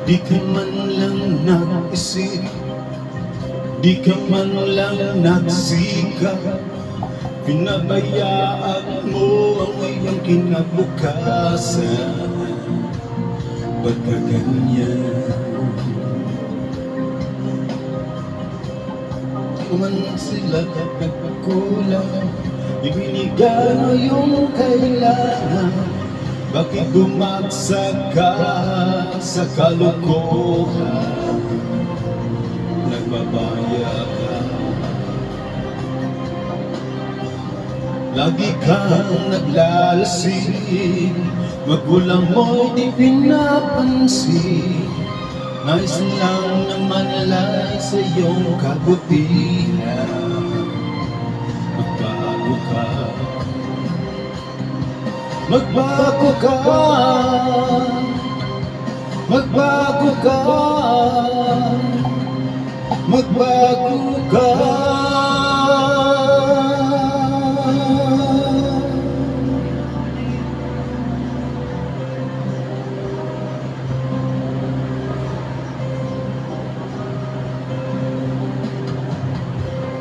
Di ka man lang nag-isip, di ka man lang nagsikap, pinabayaan mo ang iyong kinabukasan. Ba't ka ganyan? Kuman sila nagpakulang, ibinigay mo yung kailangan. Bakit bumagsak ka sa kalokohan? Nagbabaya ka, lagi kang naglalasing, magulang mo'y di pinapansin. Nais lang naman nilay sa iyong kabutihan. Magbago ka, magbago ka, magbago ka, magbago ka.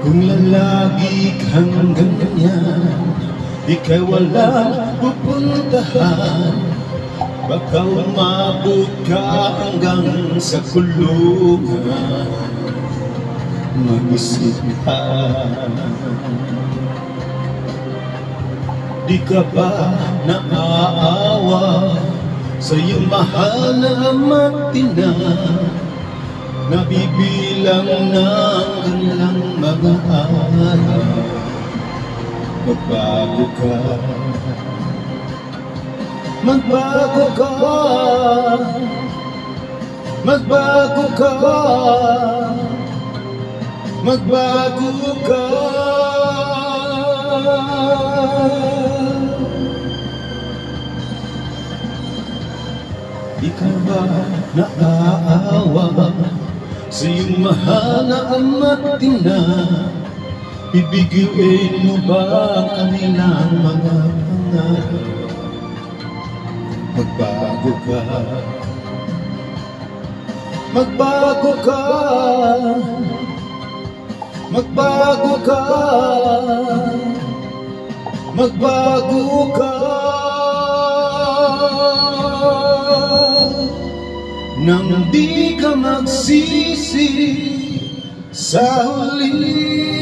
Kung lalagi kang ganyan, ika'y walang pupuntahan. Baka umabot ka hanggang sa kulungan. Mag-isip ka, di ka ba naaawa sa iyong mahal na ama't ina? Nabibilang ng kanilang mga araw. Magbago ka, magbago ka, magbago ka, magbago ka. Di ka ba naaawa sa iyong mahal na ama't ina? Bibigyan mo ba ang kanilang mga pangarap? Magbago ka, magbago ka, magbago ka, magbago ka. Nang di ka magsisi sa huli.